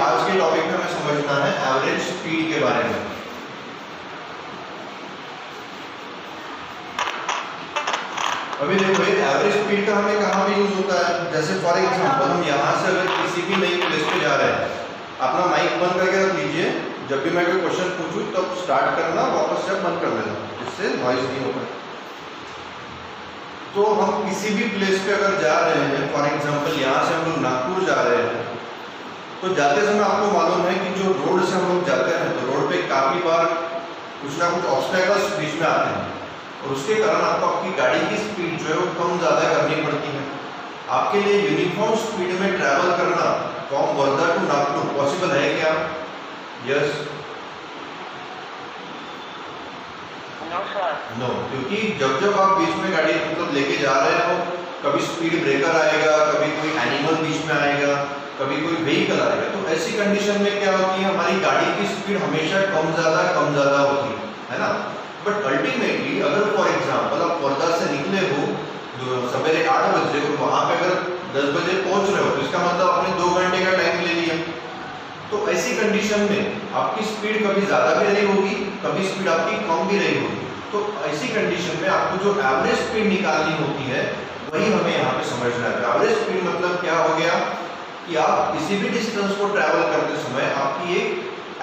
आज के टॉपिक में हमें समझना है एवरेज स्पीड के बारे में। अभी देखो ये एवरेज स्पीड का हमें कहाँ पे यूज होता है, जैसे फॉर एग्जांपल हम यहाँ से अगर किसी भी नई प्लेस पे जा रहे हैं, अपना माइक बंद करके रख लीजिए, जब भी मैं कोई क्वेश्चन पूछूं तब स्टार्ट करना, वापस से बंद कर देना, इससे नॉइज नहीं होगा। तो हम किसी भी प्लेस पे अगर जा रहे हैं, फॉर एग्जांपल यहाँ से हम लोग नागपुर जा रहे हैं, तो जाते समय आपको मालूम है कि जो रोड से हम लोग जाते हैं तो रोड पे काफी बार कुछ ना कुछ ऑब्स्टेकल्स बीच में आते हैं और उसके कारण आपको आपकी गाड़ी की स्पीड जो है वो कम ज़्यादा करनी पड़ती है। आपके लिए यूनिफॉर्म स्पीड में ट्रैवल करना from Wardha to Nagpur possible है क्या? यस, नो, क्योंकि जब जब आप बीच में गाड़ी मतलब लेके जा रहे हो, कभी स्पीड ब्रेकर आएगा, कभी कोई एनिमल बीच में आएगा, कभी कोई व्हीकल आएगा, तो ऐसी कंडीशन में क्या होती है, हमारी गाड़ी की स्पीड हमेशा कम ज़्यादा होती है ना। बट अल्टीमेटली अगर फॉर एग्जांपल आप वर्धा से निकले हो सवेरे 8 बजे और वहाँ पे अगर 10 बजे पहुँच रहे हो, तो इसका मतलब आपने 2 घंटे का टाइम ले लिया। तो ऐसी कंडीशन में आपकी स्पीड कभी ज़्यादा भी रही होगी, कभी स्पीड आपकी कम भी रही होगी। तो ऐसी कंडीशन में आपको जो एवरेज स्पीड निकालनी होती है वही हमें यहाँ पे समझना है। एवरेज स्पीड मतलब क्या हो गया कि आप किसी भी डिस्टेंस को ट्रैवल करते समय आपकी एक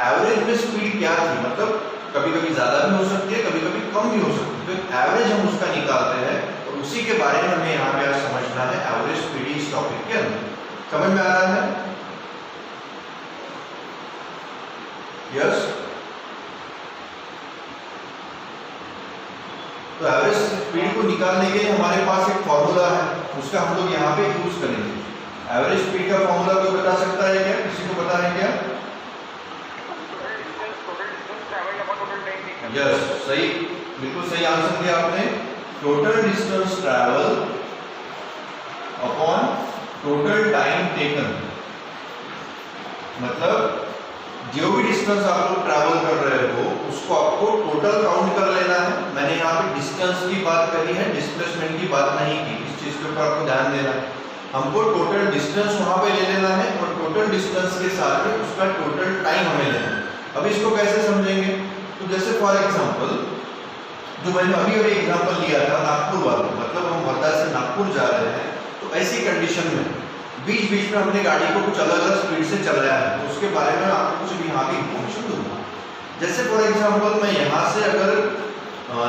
एवरेज में स्पीड क्या थी, मतलब कभी कभी ज़्यादा भी हो सकती है, कभी कभी कम भी हो सकती है, तो एवरेज हम उसका निकालते हैं और उसी के बारे में हमें यहाँ पे आज समझना है एवरेज स्पीड इस टॉपिक के अंदर। समझ में आ रहा है? यस, तो एवरेज स्पीड को निकालने के लिए हमारे पास एक फॉर्मूला है, उसका हम लोग यहाँ पे यूज करेंगे। एवरेज स्पीड का फॉर्मूला कोई बता सकता है क्या? किसी को पता है क्या? यस, सही, बिल्कुल सही आंसर दिया आपने। Total distance travel upon total time taken, मतलब जो भी डिस्टेंस आप लोग ट्रैवल कर रहे हो उसको आपको टोटल काउंट कर लेना है। मैंने यहाँ पे डिस्टेंस की बात करी है, डिस्प्लेसमेंट की बात नहीं की, इस चीज के ऊपर आपको ध्यान देना है। हमको टोटल डिस्टेंस वहां पे ले लेना है और टोटल डिस्टेंस के साथ में उसका टोटल टाइम हमें लेना है। अब इसको कैसे समझेंगे? तो जैसे फॉर एग्जांपल जो मैंने अभी एग्जांपल लिया था नागपुर वाला, मतलब हम वर्धा से नागपुर जा रहे हैं, तो ऐसी कंडीशन में बीच बीच में हमने गाड़ी को कुछ अलग अलग स्पीड से चलाया है, तो उसके बारे में आपको कुछ भी यहाँ पे इन्फॉर्मेशन दूंगा। जैसे फॉर एग्जांपल मैं यहाँ से अगर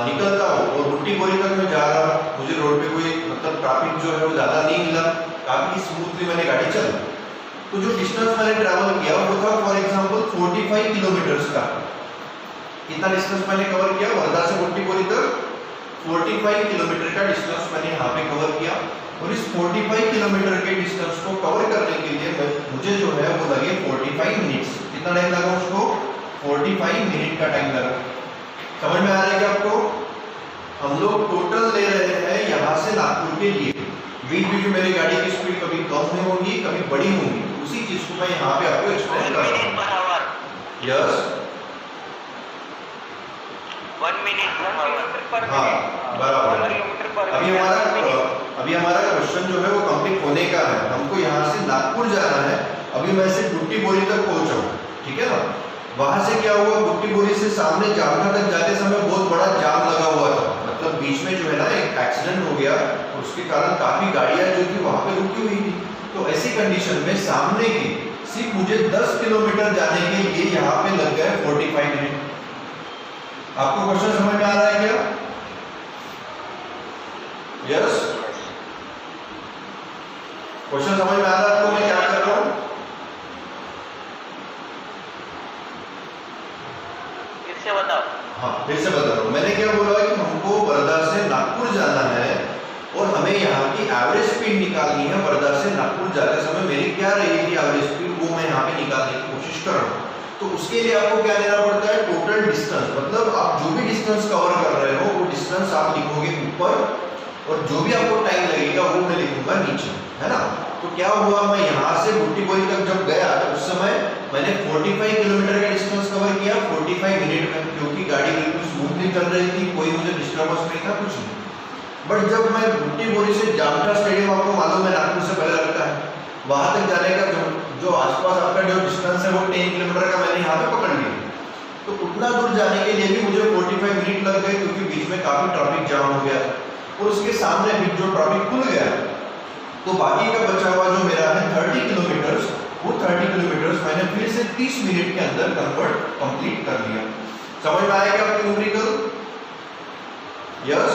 निकलता हूँ और बुट्टी बोरी तक मैं जा रहा हूँ, मुझे रोड पे कोई मतलब ट्रैफिक जो है वो ज़्यादा नहीं मिला, काफ़ी स्मूथली मैंने गाड़ी चलाई, तो जो डिस्टेंस मैंने ट्रैवल किया वो था फॉर एग्जांपल 45 किलोमीटर्स का। कितना डिस्टेंस मैंने कवर किया? वर्धा से बुट्टी बोरी तक 45 किलोमीटर का डिस्टेंस मैंने यहाँ पे कवर किया और इस 45 किलोमीटर के डिस्टेंस को कवर करने के लिए मुझे जो है वो लगे 45 मिनट्स। कितना टाइम लगा उसको? 45 मिनट का टाइम लगा। समझ में आ रहा है क्या आपको? हम लोग टोटल ले रहे हैं यहाँ से नागपुर के लिए, बीच बीच में मेरी गाड़ी की स्पीड कभी कम में होगी, कभी बड़ी होगी, उसी चीज को मैं यहाँ पे आपको एक्सप्लेन कर रहा हूँ। यस, 1 मिनट हाँ बराबर। अभी हमारा क्वेश्चन जो है वो कंप्लीट होने का है, हमको यहाँ से नागपुर जाना है। अभी मैं सिर्फ बुट्टी बोरी तक पहुंचा हूँ, ठीक है ना। वहां से क्या हुआ, बुट्टी बोरी से सामने जामठा तक जाते समय बहुत बड़ा जाम लगा हुआ था, मतलब बीच में जो है ना एक एक्सीडेंट हो गया और उसके कारण काफी गाड़ियां जो थी वहां पे रुकी हुई थी। तो ऐसी कंडीशन में सामने की सिर्फ मुझे 10 किलोमीटर जाने के लिए यहाँ पे लग गए 45 मिनट। आपको क्वेश्चन समझ में आ रहा है क्या? यस, क्वेश्चन समझ में आ रहा है आपको मैं क्या कर रहा हूँ? फिर से बताओ। हाँ, फिर से बता रहा हूँ। मैंने क्या बोला कि हमको वर्धा से नागपुर जाना है और हमें यहाँ की एवरेज स्पीड निकालनी है। वर्धा से नागपुर जाते समय मेरी क्या रहेगी एवरेज स्पीड, वो मैं यहाँ पे निकालने की कोशिश कर रहा हूँ। तो उसके लिए आपको क्या लेना पड़ता है? टोटल डिस्टेंस, मतलब आप जो भी डिस्टेंस कवर कर रहे हो वो डिस्टेंस आप लिखोगे ऊपर और जो भी आपको टाइम लगेगा वो मैं लिखूंगा नीचे, है ना। तो क्या हुआ, मैं यहाँ से बुट्टी बोरी तक जब गया तो उस समय मैंने 45 किलोमीटर का डिस्टेंस कवर किया 45 मिनट में, क्योंकि गाड़ी बिल्कुल स्मूथली चल रही थी, कोई मुझे डिस्टर्बेंस नहीं था, कुछ नहीं। बट जब मैं बुट्टी बोरी से जामठा स्टेडियम, आपको मालूम है नागपुर से पहले लगता है, वहां तक जाने का जो आसपास आपका जो डिस्टेंस है है वो 10 किलोमीटर का मैंने यहाँ पे पकड़ लिया। तो उतना दूर जाने के लिए भी मुझे 45 मिनट लग गए, क्योंकि बीच में काफी ट्रैफिक जाम हो गया और उसके सामने भी जो ट्रैफिक खुल गया, तो बाकी का बचा हुआ जो मेरा है 30 किलोमीटर्स, वो 30 किलोमीटर्स मैंने फिर से 30 मिनट के अंदर कंप्लीट कर लिया। समझ में आया क्या आपकी न्यूमेरिकल? यस?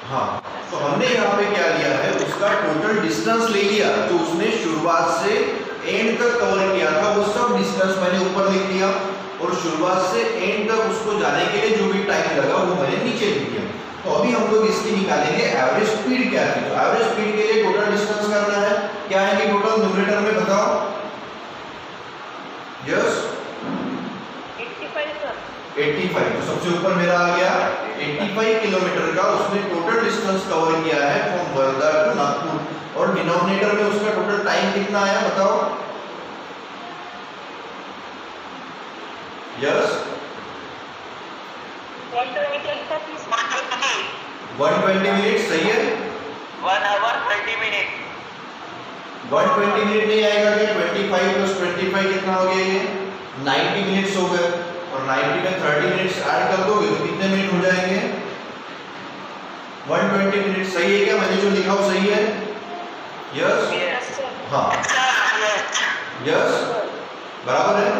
हाँ, तो हमने यहाँ पे क्या लिया है, उसका टोटल डिस्टेंस ले लिया जो उसने शुरुआत से एंड तक कवर किया था, वो सब डिस्टेंस मैंने ऊपर लिख दिया और शुरुआत से एंड तक उसको जाने के लिए जो भी टाइम लगा वो मैंने नीचे लिख दिया। तो अभी हम लोग इसकी निकालेंगे एवरेज स्पीड क्या थी। तो एवरेज स्पीड के लिए टोटल डिस्टेंस करना है, क्या है कि टोटल न्यूमरेटर में बताओ। यस? 85। तो सबसे ऊपर मेरा आ गया 85 किलोमीटर का उसने टोटल डिस्टेंस कवर किया है फ्रॉम वर्धा टू नागपुर, और डिनोमिनेटर में उसका टोटल टाइम कितना आया बताओ। यस? 120 मिनट सही है। 1 आवर 30 मिनट। 120 मिनट नहीं आएगा क्या? 25 प्लस 25 कितना हो गया ये? 90 मिनट्स हो गए, और 90 में 30 मिनट्स ऐड कर दोगे तो कितने मिनट हो जाएंगे? 120 मिनट। सही है क्या? मैंने जो लिखा वो सही है? यस? हाँ, यस, बराबर है।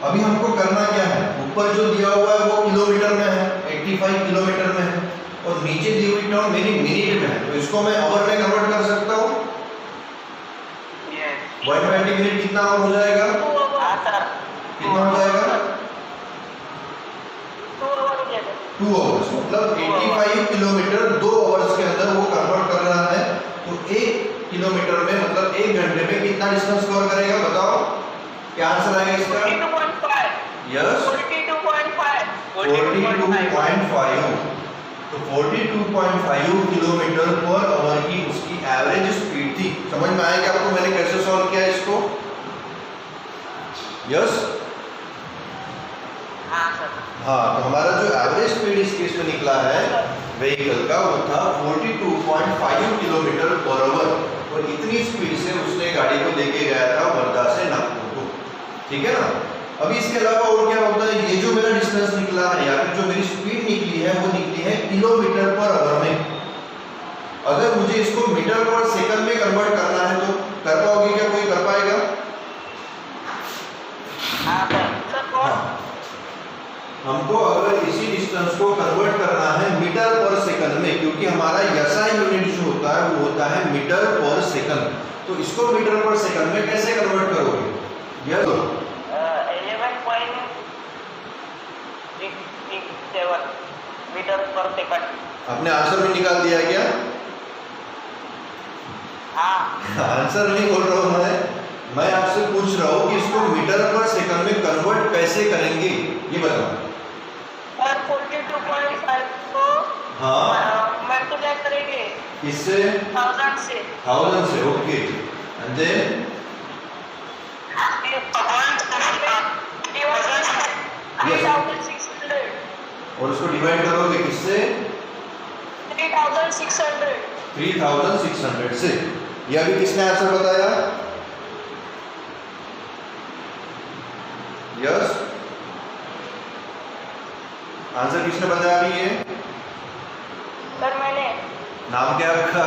अभी हमको करना क्या है, ऊपर जो दिया हुआ है वो किलोमीटर में है, 85 किलोमीटर में है, और नीचे दी हुई टर्म मेरी मिनट में है, तो इसको मैं आवर में कन्वर्ट कर सकता हूँ। 120 मिनट कितना आवर हो जाएगा? कितना हो जाएगा? 2 आवर्स। मतलब 85 किलोमीटर 2 आवर्स के अंदर वो कन्वर्ट कर रहा है। तो 1 किलोमीटर में मतलब 1 घंटे में कितना डिस्टेंस कवर करेगा बताओ? क्या आंसर आएगा इसका? 42.5। यस? 42.5। 42.5। तो 42.5 किलोमीटर पर आवर की उसकी एवरेज स्पीड थी। समझ में आया कि आपको मैंने कैसे सॉल्व किया इसको? यस? हाँ, तो हमारा जो एवरेज स्पीड इस केस में निकला है व्हीकल का वो था 42.5 किलोमीटर पर आवर, और इतनी स्पीड से उसने गाड़ी को लेके गया था वर्धा से नागपुर को। ठीक है ना? अभी इसके अलावा और क्या होता है, ये जो मेरा डिस्टेंस निकला है या फिर जो मेरी स्पीड निकली है वो निकली है किलोमीटर पर आवर में। अगर मुझे इसको मीटर पर सेकंड में कन्वर्ट करना है तो कर पाओगे क्या? कोई कर पाएगा? हाँ, हमको अगर इसी डिस्टेंस को कन्वर्ट करना है मीटर पर सेकंड में, क्योंकि हमारा SI यूनिट जो होता है वो होता है मीटर पर सेकंड, तो इसको मीटर पर सेकंड में कैसे कन्वर्ट करोगे? यह 11.67 मीटर पर सेकंड। आपने आंसर भी निकाल दिया क्या? हाँ। आंसर नहीं बोल रहा हूँ मैं आपसे पूछ रहा हूँ कि इसको मीटर पर सेकंड में कन्वर्ट कैसे करेंगे, ये बताओ। 42.5 को मल्टीप्लाई करेंगे किससे? 1000 से। 1000 से, ओके। And then 3600। और उसको डिवाइड करोगे किससे? 3600। 3600 से। ये अभी किसने आंसर बताया? यस? आंसर किसने बताया अभी ये? सर मैंने। नाम क्या रखा?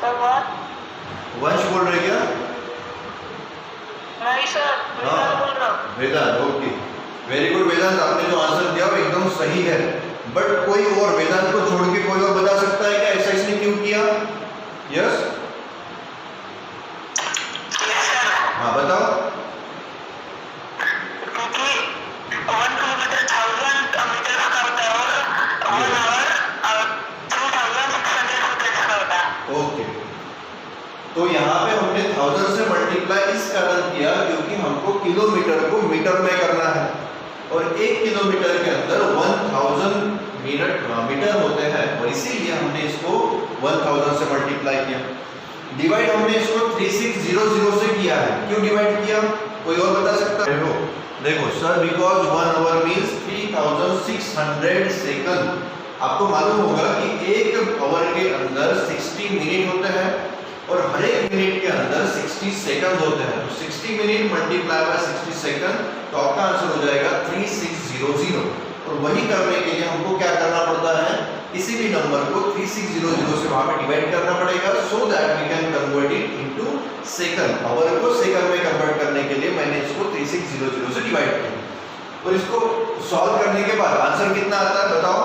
Sir what? वंश बोल रहे क्या? नहीं सर, वेदांत बोल रहा हूँ। वेदांत, ओके, वेरी गुड वेदांत, आपने जो आंसर दिया वो एकदम सही है। बट कोई और वेदांत को छोड़ के कोई और बता सकता है क्या ऐसा इसने क्यों किया? यस? हाँ बताओ। क्योंकि 1 किलोमीटर 1000 मीटर का होता है और 1 आवर 2600 मीटर का होता है। ओके, तो यहाँ पे हमने 1000 से मल्टीप्लाई इस कारण किया क्योंकि हमको किलोमीटर को मीटर में करना है, और 1 किलोमीटर के अंदर 1000 मीटर होते हैं, और इसीलिए हमने इसको 1000 से मल्टीप्लाई किया। डिवाइड हमने इसको 3600 से किया है। क्यों डिवाइड किया? कोई और बता सकता है? देखो sir, because 1 hour means 3600 second. आपको मालूम होगा कि 1 आवर के अंदर 60 मिनट होते हैं 60 सेकंड होते हैं, तो 60 मिनट मल्टीप्लाई बाय 60 सेकंड, तो आपका आंसर हो जाएगा 3600। और वही करने के लिए हमको क्या करना पड़ता है, किसी भी नंबर को 3600 से वहां पे डिवाइड करना पड़ेगा, so that we can convert it into second. Hour को सेकंड में कन्वर्ट करने के लिए मैंने इसको 3600 से डिवाइड किया, और इसको सॉल्व करने के बाद आंसर कितना आता है बताओ।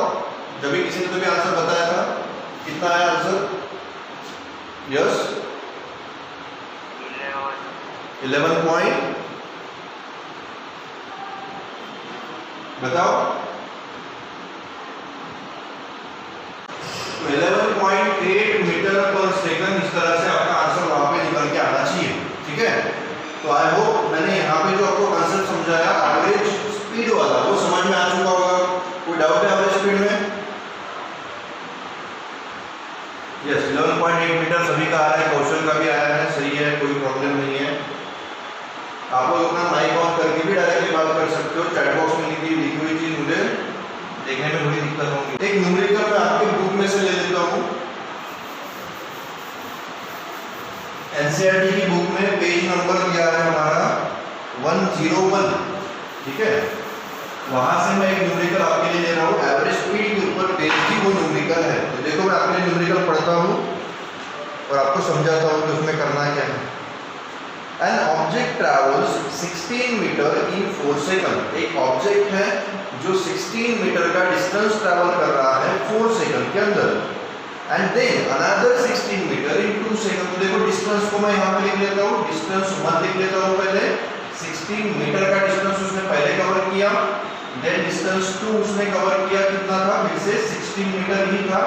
जब भी किसी ने तो भी आंसर बताया था, कितना आया आंसर? यस 11 पॉइंट, बताओ 11.8 मीटर पर सेकंड। इस तरह से आपका आंसर वहां पे निकल के आना चाहिए, ठीक है। तो आई होप मैंने यहाँ पे जो आपको कांसेप्ट समझाया एवरेज स्पीड वाला, वो समझ में आ चुका होगा। कोई डाउट है एवरेज स्पीड में? यस 11.8 मीटर सभी का आ रहा है, कौशल का भी आया है, सही है, कोई प्रॉब्लम नहीं है। आप लोग अपना माइक ऑन करके भी डायरेक्टली बात कर सकते हो। चैट बॉक्स में लिखी हुई चीज मुझे देखने में थोड़ी दिक्कत होगी। एक न्यूमेरिकल मैं आपके बुक में से ले लेता हूँ। एनसीईआरटी की बुक में पेज नंबर दिया है हमारा 101, ठीक है। वहां से मैं एक न्यूमेरिकल आपके लिए ले रहा हूँ, एवरेज स्पीड के ऊपर बेस्ड ही वो न्यूमेरिकल है। तो देखो मैं आपके लिए न्यूमेरिकल पढ़ता हूँ और आपको समझाता हूँ कि उसमें करना क्या है। An object travels 16 meter in 4 second. एक ऑब्जेक्ट है जो 16 मीटर का डिस्टेंस ट्रैवल कर रहा है 4 सेकंड के अंदर। And then another 16 meter in 2 second. तो देखो डिस्टेंस को मैं यहाँ पे लिख लेता हूँ, डिस्टेंस 1 लिख लेता हूँ पहले। 16 मीटर का डिस्टेंस उसने पहले कवर किया, देन डिस्टेंस 2 उसने कवर किया, कितना था फिर से 16 मीटर ही था।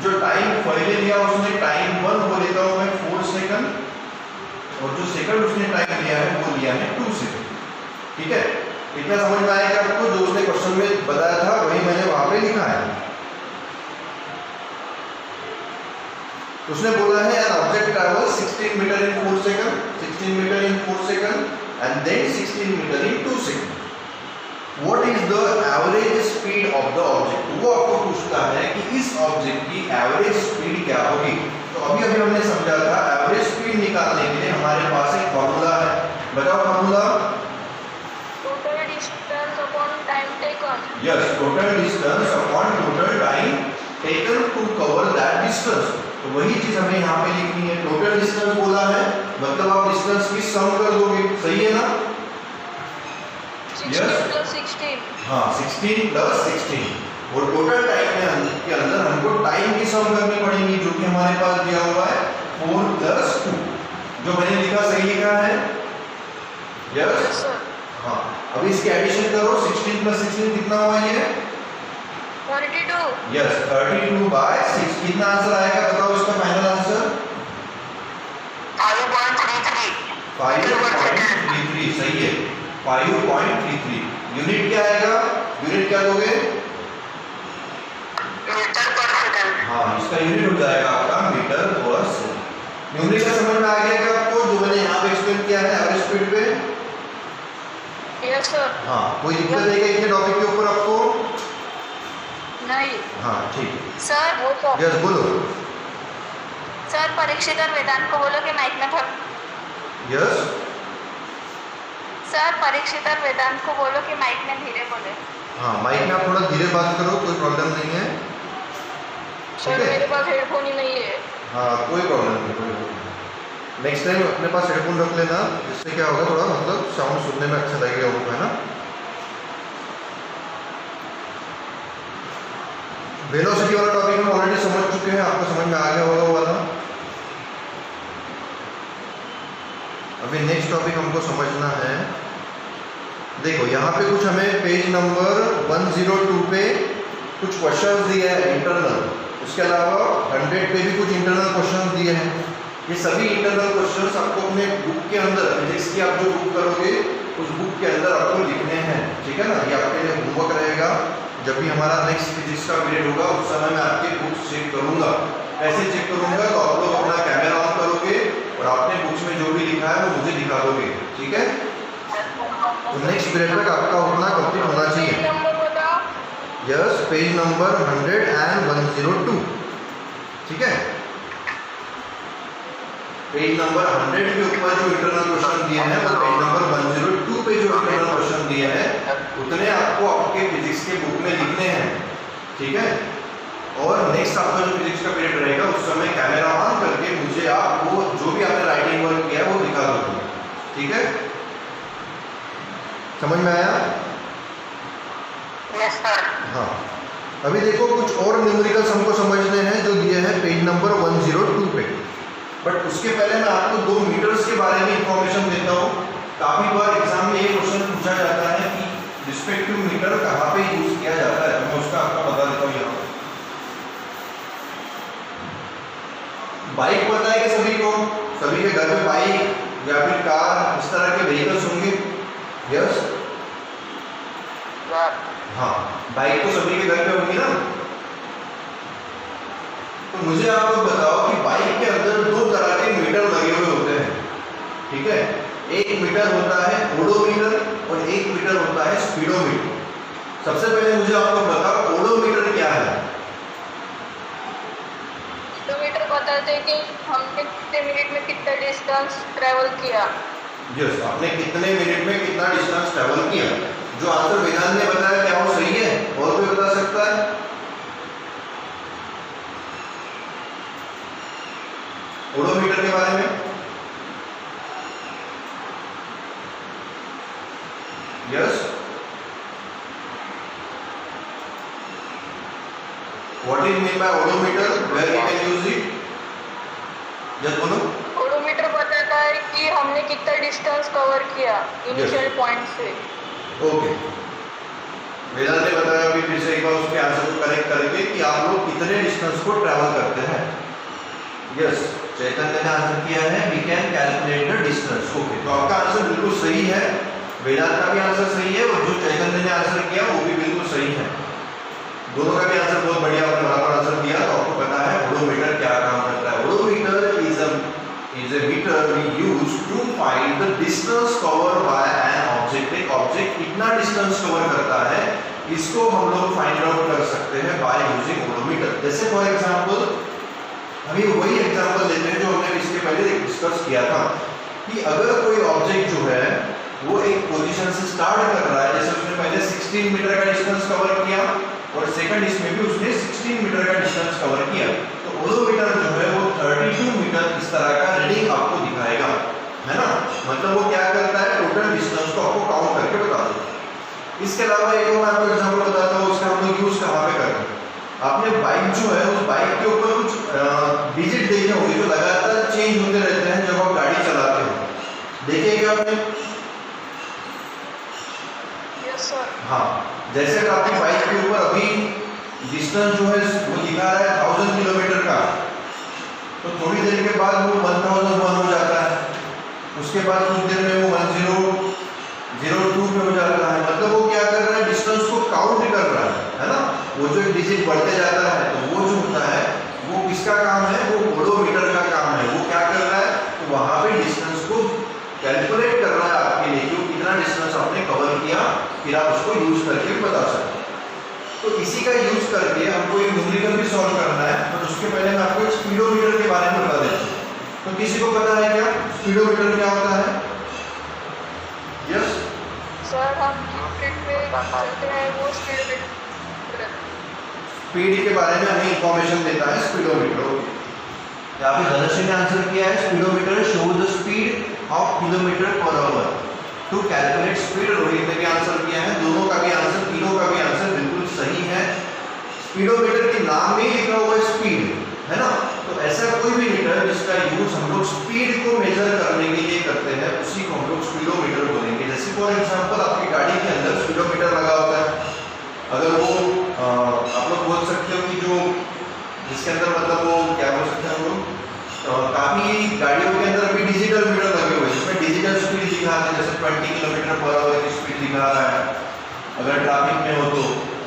जो टाइम पहले लिया उसने टाइम 1 वो लेता हूँ मैं 4 सेकंड, और जो सेकंड उसने टाइम लिया है वो लिया है 2 सेकंड, ठीक है। इतना समझ में आएगा आपको? जो उसने क्वेश्चन में बताया था वही मैंने वहां पे लिखा है। उसने बोला है an object travels 16 meter in 4 second, 16 meter in 4 second and then 16 meter in 2 second. What is the average speed of the object? वो आपको पूछता है कि इस ऑब्जेक्ट की एवरेज स्पीड क्या होगी। तो अभी हमने समझा था एवरेज स्पीड निकालने के लिए हमारे पास एक फॉर्मूला है। बताओ formula. Total distance upon time taken. Yes, total distance upon total time taken to cover that distance. तो वही चीज हमें यहाँ पे लिखनी है। टोटल डिस्टेंस बोला है, मतलब आप डिस्टेंस की सम कर दोगे, सही है ना? 16 प्लस 16। हाँ 16 प्लस 16, और टोटल टाइम के अंदर हमको टाइम की सम करनी पड़ेगी, जो कि हमारे पास दिया हुआ है 4 प्लस 2। जो मैंने लिखा सही लिखा है? यस हाँ। अब इसकी एडिशन करो, 16 प्लस 16 कितना हुआ ये? 32। यस 32/6। कितना आंसर आएगा बताओ इसका फाइनल आंसर? 5.33। 5.33 सही है, 5.33। यूनिट क्या आएगा? यूनिट क्या दोगे? Metre per second. हाँ इसका यूनिट हो जाएगा आपका मीटर पर सेकंड। यूनिट का समझ में आ गया क्या आपको, जो मैंने यहाँ पे एक्सप्लेन किया है एवरेज स्पीड पे? Yes sir. हाँ कोई दिक्कत है क्या इस टॉपिक के ऊपर आपको? नहीं। हाँ ठीक है सर वो तो यस बोलो। सर परीक्षित और वेदांत को बोलो कि माइक में थोड़ा। यस सर परीक्षित और वेदांत को बोलो कि माइक में धीरे बोले। हाँ माइक में आप थोड़ा धीरे बात करो, कोई प्रॉब्लम नहीं है। सर मेरे पास हेडफोन ही नहीं है। हाँ कोई प्रॉब्लम नहीं, कोई प्रॉब्लम नहीं। नेक्स्ट टाइम अपने पास हेडफोन रख लेना, जिससे क्या होगा थोड़ा मतलब साउंड सुनने में अच्छा लगेगा उनको, है ना। वेलोसिटी वाला टॉपिक हम ऑलरेडी समझ चुके हैं, आपको समझ में आ गया होगा वो वाला। अभी नेक्स्ट टॉपिक हमको समझना है। देखो यहाँ पे कुछ हमें पेज नंबर 102 पे कुछ क्वेश्चंस दिए हैं इंटरनल, उसके अलावा 100 पे भी कुछ इंटरनल क्वेश्चंस दिए हैं। ये सभी इंटरनल क्वेश्चंस आपको अपने बुक के अंदर, फिजिक्स की आप जो बुक करोगे उस बुक के अंदर आपको लिखने हैं, ठीक है ना। ये आपके लिए होमवर्क रहेगा। जब भी हमारा नेक्स्ट फिजिक्स का पीरियड होगा उस समय मैं आपकी बुक्स चेक करूँगा। कैसे चेक करूँगा? तो आप लोग अपना कैमरा ऑन करोगे और आपने बुक्स में जो भी लिखा है वो मुझे दिखा दोगे, ठीक है। तो नेक्स्ट पीरियड तक आपका उतना कंप्लीट होना चाहिए। यस पेज नंबर 100 and 102, ठीक है। पेज नंबर 100 के ऊपर जो इंटरनल क्वेश्चन दिए हैं वो पेज नंबर 102 पे जो इंटरनल क्वेश्चन दिए हैं उतने आपको आपके फिजिक्स के बुक में लिखने हैं, ठीक है। और नेक्स्ट आपका जो फिजिक्स का पीरियड रहेगा उस समय कैमरा ऑन करके मुझे आप वो जो भी आपने राइटिंग वर्क किया है वो दिखा दोगे, ठीक है। समझ में आया? Yes sir. हाँ, अभी देखो कुछ और न्यूमेरिकल्स हमको समझने हैं जो दिए हैं पेज नंबर 102 पे। बट उसके पहले मैं आपको 2 मीटर्स के बारे में इंफॉर्मेशन देता हूँ। काफ़ी बार एग्जाम में ये क्वेश्चन पूछा जाता है कि रिस्पेक्टिव मीटर कहाँ पे यूज किया जाता है, मैं उसका आपको बता देता हूँ यहाँ। बाइक पता है कि सभी को, सभी के घर में बाइक या फिर कार इस तरह के व्हीकल्स होंगे, यस? हाँ, बाइक तो सभी के घर पे होगी ना। तो मुझे आप लोग बताओ कि बाइक के अंदर 2 तरह के मीटर लगे हुए होते हैं, ठीक है। एक मीटर होता है ओडोमीटर और एक मीटर होता है स्पीडोमीटर। सबसे पहले मुझे आपको बताओ ओडोमीटर क्या है। स्पीडोमीटर बताते हैं कि हमने कितने मिनट में कितना डिस्टेंस ट्रेवल किया। यस, आपने कितने मिनट में कितना डिस्टेंस ट्रेवल किया। जो आंसर वेदांत ने बताया क्या वो सही है? और कोई बता सकता है? ओडोमीटर के बारे में yes, what is mean by odometer, where we can use it? Yes बोलो। ओडोमीटर बताता है कि हमने कितना डिस्टेंस कवर किया इनिशियल पॉइंट से। ओके, वेदांत ने बताया अभी फिर से एक बार उसके आंसर को करेक्ट करके कि आप लोग कितने डिस्टेंस को ट्रैवल करते हैं। यस, चैतन्य ने आंसर किया है we can calculate the distance. Okay, तो आपका आंसर बिल्कुल सही है, वेदांत का भी आंसर सही है और जो चैतन्य ने आंसर किया वो भी बिल्कुल सही है। दोनों का भी आंसर बहुत बढ़िया, आपने बराबर आंसर दिया। तो आपको पता है ओडोमीटर क्या काम करता है। Odometer is a meter we use to find the distance covered by an object। एक ऑब्जेक्ट कितना डिस्टेंस कवर करता है इसको हम लोग फाइंड आउट कर सकते हैं बाय यूजिंग ओडोमीटर। जैसे फॉर एग्जांपल अभी वही एग्जांपल लेते हैं जो हमने इसके पहले डिस्कस किया था कि अगर कोई ऑब्जेक्ट जो है वो एक पोजीशन से स्टार्ट कर रहा है, जैसे उसने पहले 16 मीटर का डिस्टेंस कवर किया और सेकंड इसमें भी उसने 16 मीटर का डिस्टेंस कवर किया, तो ओडोमीटर जो है वो 32 मीटर इस तरह का रीडिंग आपको दिखाएगा, है ना। मतलब वो क्या करता है, टोटल डिस्टेंस को आपको काउंट करके बता देगा। इसके अलावा एक और मैं आपको एग्जांपल बताता हूँ, उसका हम लोग यूज कहाँ पे करते हैं। आपने बाइक जो है उस बाइक के ऊपर कुछ डिजिट देखे होंगे जो लगातार चेंज होते रहते हैं जब आप गाड़ी चलाते हो, देखे क्या आपने? Yes sir. हाँ, जैसे कि आपकी बाइक के ऊपर अभी डिस्टेंस जो है वो दिखा रहा है 1000 किलोमीटर का, तो थोड़ी देर के बाद वो 1001 हो जाता है, उसके बाद कुछ देर में वो 1002 पे हो जाता है। मतलब वो क्या कर रहा है, डिस्टेंस को काउंट कर रहा है ना। वो जो एक डिजिट बढ़ते जाता है तो वो जो होता है वो किसका काम है, वो ओडोमीटर का काम है। वो क्या कर रहा है, तो वहां पे डिस्टेंस को कैलकुलेट कर रहा है आपके लिए कि कितना डिस्टेंस आपने कवर किया, फिर आप उसको यूज करके बता सकते हैं। तो इसी का यूज करके हमको एक न्यूमेरिकल भी सॉल्व करना है, पर उसके पहले मैं आपको स्पीडोमीटर के बारे में बता देता हूँ। तो किसी को पता है क्या स्पीडोमीटर क्या होता है? यस सर, हम यूनिट में चलते हैं वो स्पीडोमीटर। स्पीड के बारे में हमें इंफॉर्मेशन देता है स्पीडोमीटर। यहाँ पे धनश्री ने आंसर किया है speedometer show the speed of kilometer per hour to calculate speed. Rohit ने भी आंसर किया है, दोनों का भी आंसर, तीनों का भी आंसर बिल्कुल सही है। स्पीडोमीटर के नाम में ही लिखा हुआ है स्पीड, है ना। तो ऐसा कोई भी मीटर जिसका यूज हम लोग स्पीड को मेजर करने के लिए करते हैं उसी को हम लोग स्पीडोमीटर बोलेंगे। जैसे फॉर एग्जांपल आपकी गाड़ी के अंदर स्पीडोमीटर लगा होता है, अगर वो आप लोग बोल सकते हो कि जो जिसके अंदर मतलब वो क्या बोल सकते हैं हम लोग, काफ़ी गाड़ियों के अंदर अभी डिजिटल मीटर लगे हुए हैं जिसमें डिजिटल स्पीड दिखा रहे हैं, जैसे 20 किलोमीटर पर आवर की स्पीड दिखा रहा है अगर ट्रैफिक में हो तो।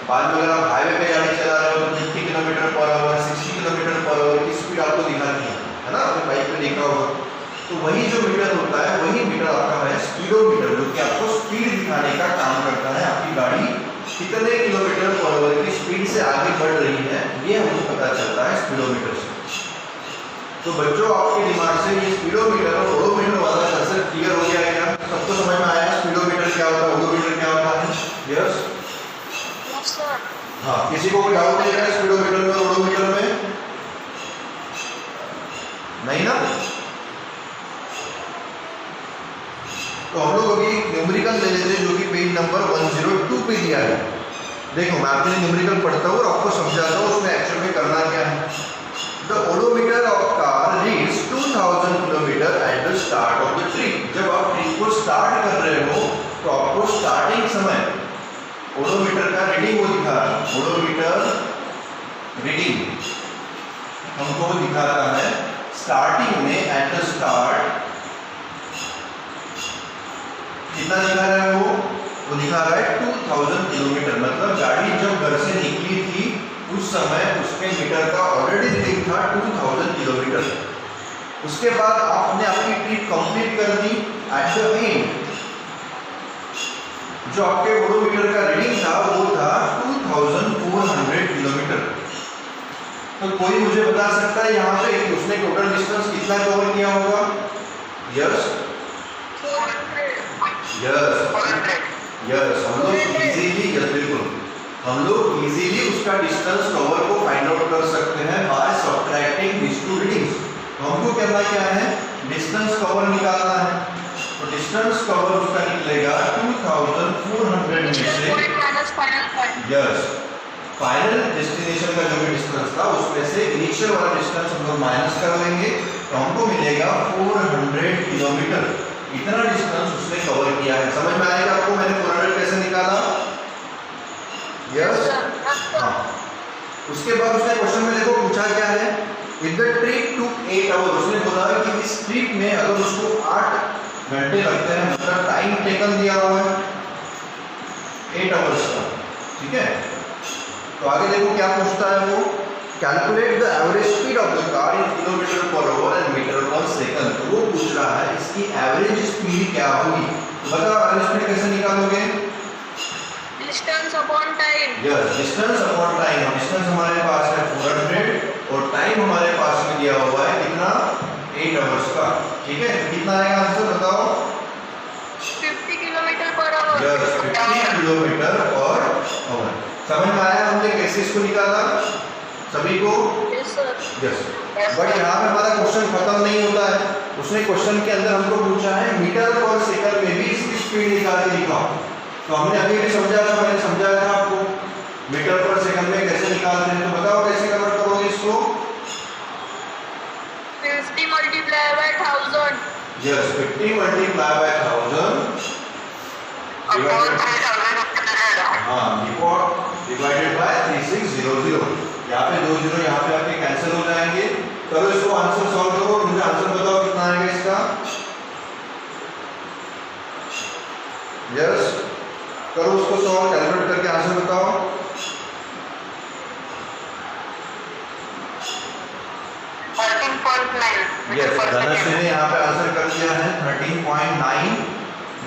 बाद में अगर आप हाईवे पे गाड़ी चला रहे हो तो 50 kilometre per our, 60 kilometre per our की स्पीड आपको दिखाती है ना, आपने बाइक पे देखा होगा। तो वही जो मीटर होता है वही मीटर आपका है स्पीडोमीटर, जो कि आपको स्पीड दिखाने का काम करता है। आपकी गाड़ी कितने किलोमीटर पर आवर की स्पीड से आगे बढ़ रही है ये हमको पता चलता है स्पीडोमीटर से। तो बच्चों आपके दिमाग से ये स्पीडोमीटर और ओडोमीटर वाला कंसेप्ट क्लियर हो गया है क्या? सबको समझ में आया स्पीडोमीटर क्या होता है, ओडोमीटर क्या होता है? Yes sir. हाँ, किसी को कोई डाउट नहीं है स्पीडोमीटर में और ओडोमीटर में? नहीं ना? तो हम लोग अभी न्यूमेरिकल ले लेते हैं जो कि पेज नंबर 102 पे दिया है। देखो मैं आपके लिए न्यूमेरिकल पढ़ता हूँ और आपको समझाता हूँ उसमें एक्चुअल में करना क्या है। The odometer of car reads 2000 kilometre at the start of the trip. जब आप ट्रिप को स्टार्ट कर रहे हो तो आपको स्टार्टिंग समय ओडोमीटर का रीडिंग वो दिखा रहा है। ओडोमीटर रीडिंग हमको दिखा रहा है स्टार्टिंग में एट द स्टार्ट कितना दिखा रहा है वो दिखा रहा है 2000 किलोमीटर। मतलब गाड़ी जब घर से निकली थी उस समय उसके मीटर का ऑलरेडी रीडिंग था 2000 किलोमीटर। उसके बाद आपने अपनी ट्रिप कंप्लीट कर दी। एट द एंड जो आपके ओडोमीटर का रीडिंग था वो था 2400 किलोमीटर। तो कोई मुझे बता सकता है यहाँ पे उसने टोटल डिस्टेंस कितना कवर किया होगा? यस यस हम लोग इजीली, यस बिल्कुल, हम लोग इजीली उसका डिस्टेंस कवर को फाइंड आउट कर सकते हैं by subtracting this two readings. तो हमको करना क्या है, डिस्टेंस कवर निकालना है। तो डिस्टेंस कवर उसका निकलेगा 2400 में से यस फाइनल डेस्टिनेशन का जो भी डिस्टेंस था उसमें से इनिशियल वाला डिस्टेंस हम लोग माइनस कर लेंगे तो हमको मिलेगा 400 किलोमीटर। इतना डिस्टेंस उसने कवर किया है। समझ में आएगा आपको मैंने 400 कैसे निकाला? यस हाँ। उसके बाद उसने क्वेश्चन में देखो पूछा क्या है, if the trip took 8 hour. उसने बोला कि इस ट्रिप में अगर उसको 8 घंटे लगते हैं, मतलब टाइम टेकन दिया हुआ है 8 आवर्स का, ठीक है। तो आगे देखो क्या पूछता है वो, calculate the average speed of the car in kilometer per hour and meter per second. तो वो पूछ रहा है इसकी एवरेज स्पीड क्या होगी। तो बताओ एवरेज स्पीड कैसे निकालोगे? Distance upon time. Yes distance upon time. Distance हमारे पास है 400 और टाइम हमारे पास में दिया हुआ है कितना, 8 आवर्स का, ठीक है। तो कितना आएगा आंसर बताओ? 50 kilometre per our. Yes 50 kilometre per our. समझ में आया हमने कैसे इसको निकाला सभी को? Yes sir. यस बट यहाँ पे हमारा क्वेश्चन खत्म नहीं होता है। उसने क्वेश्चन के अंदर हमको पूछा है मीटर पर सेकंड में भी इसकी स्पीड निकाल के दिखाओ। तो हमने अभी भी समझा था, मैंने समझाया था आपको मीटर पर सेकंड में कैसे निकालते हैं। तो बताओ कैसे कन्वर्ट करोगे इसको? 50 multiply by 1000। Yes 50 multiply by 1000 upon 3000। हाँ डिवाइडेड बाय 3600। यहाँ पे 2 जीरो यहाँ पे आपके कैंसिल हो जाएंगे। करो इसको आंसर सॉल्व करो, मुझे आंसर बताओ कितना आएगा इसका। यस करो उसको सॉल्व, कैलकुलेट करके आंसर बताओ। यस धनश्री ने यहाँ पे आंसर कर दिया है 13.9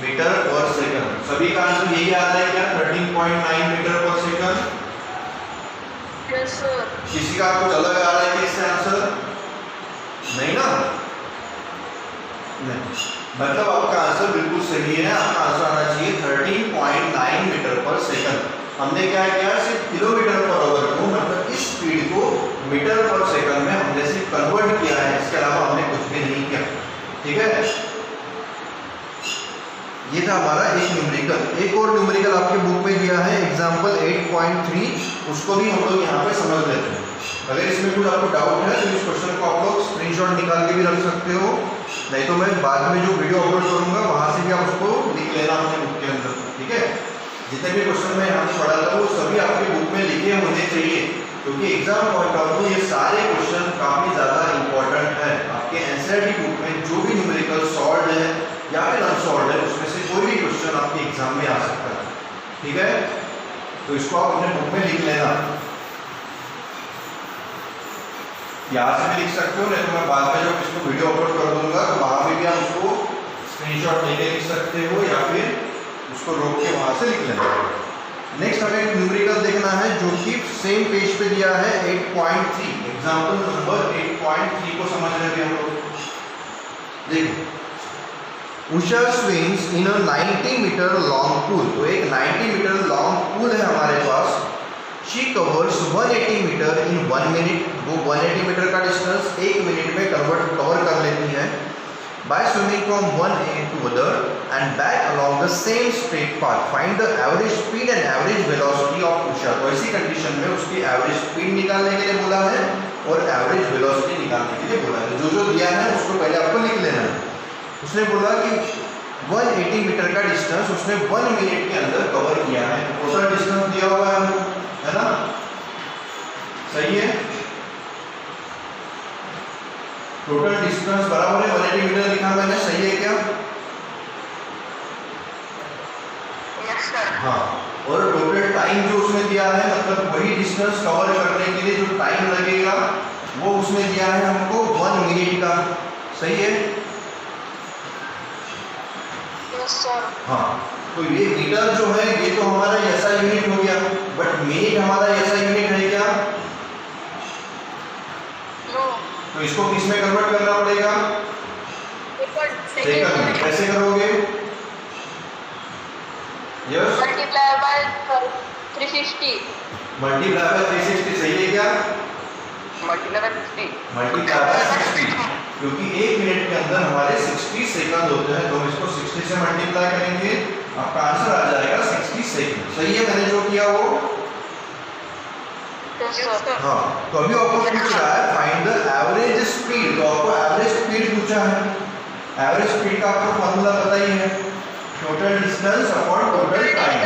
मीटर पर सेकंड। सभी का आंसर यही आ रहा है क्या, 13.9 metre per second? Yes sir. किसी का कुछ अलग आ रहा है कि इससे आंसर? नहीं ना, नहीं। मतलब आपका आंसर बिल्कुल सही है। आपका आंसर आना चाहिए 13.9 मीटर पर सेकंड। हमने क्या किया, सिर्फ किलोमीटर पर आवर को, मतलब इस स्पीड को मीटर पर सेकंड में हमने सिर्फ कन्वर्ट किया है, इसके अलावा हमने कुछ भी नहीं किया, ठीक है। ये था हमारा एक न्यूमेरिकल। एक और न्यूमेरिकल आपके बुक में दिया है एग्जांपल 8.3, उसको भी हम लोग यहाँ पे समझ लेते हैं। अगर इसमें कुछ आपको डाउट है तो इस क्वेश्चन को आप लोग स्क्रीनशॉट निकाल के भी रख सकते हो, नहीं तो मैं बाद में जो वीडियो अपलोड करूँगा वहाँ से भी आप उसको लिख लेना अपने बुक के अंदर, ठीक है। जितने भी क्वेश्चन मैं यहाँ पे पढ़ा था वो सभी आपके बुक में लिखे होने चाहिए, क्योंकि एग्जाम पॉइंट ऑफ व्यू ये सारे क्वेश्चन काफ़ी ज़्यादा इंपॉर्टेंट है। आपके एनसीईआरटी बुक में जो भी न्यूमेरिकल सॉल्व है या फिर अनसॉल्व है उसमें से कोई भी क्वेश्चन आपके एग्जाम में आ सकता है, ठीक है। तो इसको आप अपने बुक में लिख लेना, यहाँ से भी लिख सकते हो, नहीं तो मैं बाद में जब इसको वीडियो अपलोड कर दूंगा तो वहाँ पे भी आप उसको स्क्रीनशॉट लेके लिख सकते हो या फिर उसको रोक के वहाँ से लिख लेना। नेक्स्ट हमें एक न्यूमेरिकल देखना है जो कि सेम पेज पे दिया है 8.3, एग्जाम्पल नंबर 8.3। पॉइंट 3 को समझ रहे थे हम लोग। देखो, Usha swims in a 90 metre long pool. तो एक 90 मीटर लॉन्ग पूल है हमारे पास। She covers 180 metre in 1 minute. वो 180 मीटर का डिस्टेंस 1 मिनट में कवर कर लेती है। By swimming from one end to other and back along the same straight path, find the average speed and average velocity of Usha। तो ऐसी condition में उसकी एवरेज स्पीड निकालने के लिए बोला है और एवरेज वेलोसिटी निकालने के लिए बोला है। जो जो दिया है उसको पहले आपको लिख लेना है। उसने बोला कि 180 मीटर का डिस्टेंस उसने 1 मिनट के अंदर कवर किया है। टोटल डिस्टेंस दिया हुआ है हमको, है ना? सही है। टोटल डिस्टेंस बराबर है 180 मीटर लिखा मैंने, सही है क्या? Yes sir. हाँ, और टोटल टाइम जो उसने दिया है, मतलब वही डिस्टेंस कवर करने के लिए जो टाइम लगेगा वो उसने दिया है हमको 1 मिनट का। सही है? Yes sir. हाँ, तो ये मीटर जो है ये तो हमारा ऐसा यूनिट हो गया, बट मिनट हमारा ऐसा यूनिट है क्या? तो इसको किस में कन्वर्ट करना पड़ेगा? सेकंड में। कैसे करोगे? Yes, multiply by 360। Multiply by 360 सही है क्या? Multiply by 60। मल्टीप्लाई बाय 60, क्योंकि 1 मिनट के अंदर हमारे 60 सेकंड होते हैं, तो हम इसको 60 से मल्टीप्लाई करेंगे, आपका आंसर आ जाएगा 60 सेकंड। सही है मैंने जो किया वो? हाँ, तो अभी आपको पूछ रहा है फाइंड द एवरेज स्पीड। तो आपको एवरेज स्पीड पूछा है। एवरेज स्पीड का आपको फार्मूला पता ही है, total distance upon total time.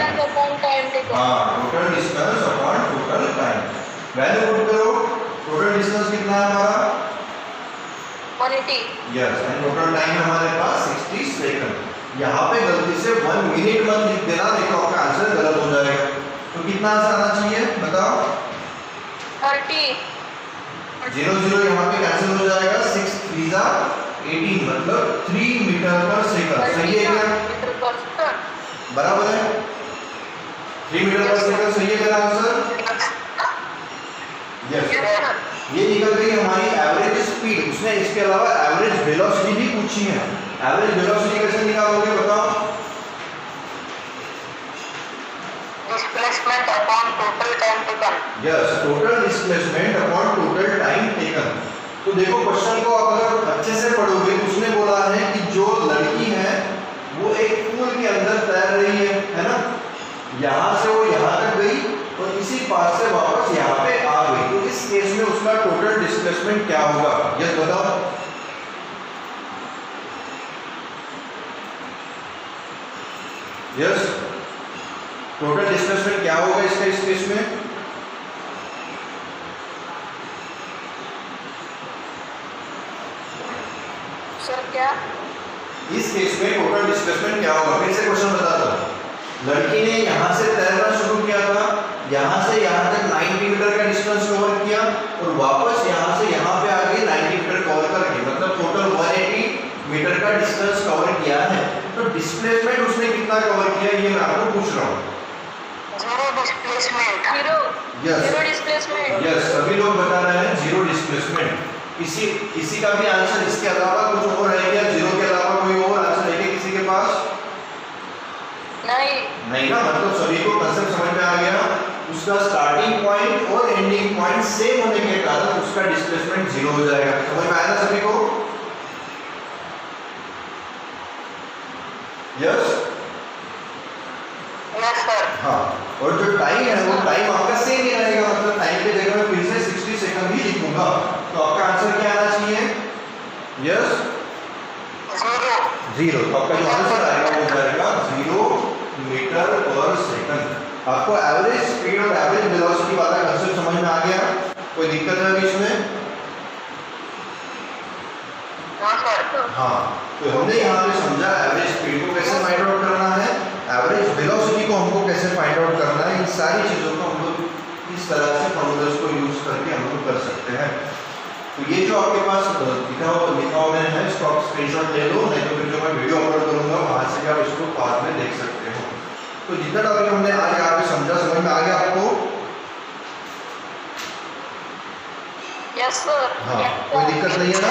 हाँ, total distance upon total time. Value put करो। टोटल डिस्टेंस कितना है हमारा? 180। यस, एंड टोटल टाइम है हमारे पास 60 सेकंड। यहाँ पे गलती से 1 मिनट मत लिख देना, नहीं तो आपका आंसर गलत हो जाएगा। तो कितना आंसर आना चाहिए बताओ? 30। 0 0 यहाँ पे कैंसिल हो जाएगा। 6 3 18, मतलब 3 मीटर पर सेकंड। सही है क्या? बराबर है, 3 मीटर पर सेकंड। सही है मेरा आंसर? यस। ये निकल गई हमारी एवरेज स्पीड। उसने इसके अलावा एवरेज वेलोसिटी भी पूछी है। एवरेज वेलोसिटी कैसे निकालोगे बताओ? Displacement upon total time taken. Yes, total displacement upon total time taken. तो देखो क्वेश्चन को अगर अच्छे से पढ़ोगे तो उसने बोला है कि जो लड़की है वो एक पूल के अंदर तैर रही है ना? यहाँ से वो यहाँ तक गई और इसी पास से वापस यहाँ पे आ गई। तो इस केस में उसका टोटल डिस्प्लेसमेंट क्या होगा? यस बताओ। यस, टोटल डिस्प्लेसमेंट क्या होगा इसका इस केस में? सर क्या? इस केस में टोटल डिस्प्लेसमेंट क्या होगा? फिर से क्वेश्चन बताता हूँ। लड़की ने यहाँ से तैरना शुरू किया था, यहाँ से यहाँ तक 90 मीटर का डिस्टेंस कवर किया और वापस यहाँ से यहाँ पे आ गई 90 मीटर कवर करके, मतलब टोटल 180 मीटर का डिस्टेंस कवर किया है। तो डिस्प्लेसमेंट उसने कितना कवर किया ये मैं आपको पूछ रहा हूँ। Zero displacement. Yes, zero displacement. Yes, सभी लोग बता रहे हैं जीरो डिस्प्लेसमेंट। किसी का भी आंसर इसके अलावा कुछ और है क्या? जीरो के अलावा कोई और आंसर है क्या किसी के पास? नहीं ना, मतलब सभी को कंसेप्ट समझ में आ गया। उसका स्टार्टिंग पॉइंट और एंडिंग पॉइंट सेम होने के कारण उसका डिस्प्लेसमेंट जीरो हो जाएगा। समझ में आया ना सभी को? Yes sir. हाँ, और जो टाइम है वो टाइम आपका सेम ही रहेगा, मतलब टाइम के जगह में फिर से 60 सेकंड ही लिखूंगा। तो आपका आंसर क्या आना चाहिए? Yes, zero. तो आपका जो आंसर आएगा वो जाएगा 0 मीटर पर सेकंड। आपको एवरेज स्पीड और एवरेज वेलोसिटी वाला कंसेप्ट समझ में आ गया? कोई दिक्कत है अभी इसमें? हाँ, तो हमने यहाँ पे समझा एवरेज स्पीड को कैसे फाइंड आउट करना है, एवरेज वेलोसिटी को हमको कैसे फाइंड आउट करना है। इन सारी चीज़ों को हम लोग इस तरह से फॉर्मूलास को यूज करके हम लोग कर सकते हैं। तो ये जो आपके पास लिखा हुआ है इसको आप स्क्रीनशॉट ले लो, नहीं तो फिर जो मैं वीडियो अपलोड करूंगा वहां से आप इसको बाद में देख सकते हो। तो जितना टॉपिक हमने आज यहाँ पे समझा, समझ में आ गया आपको? यस सर हाँ, कोई दिक्कत नहीं है ना?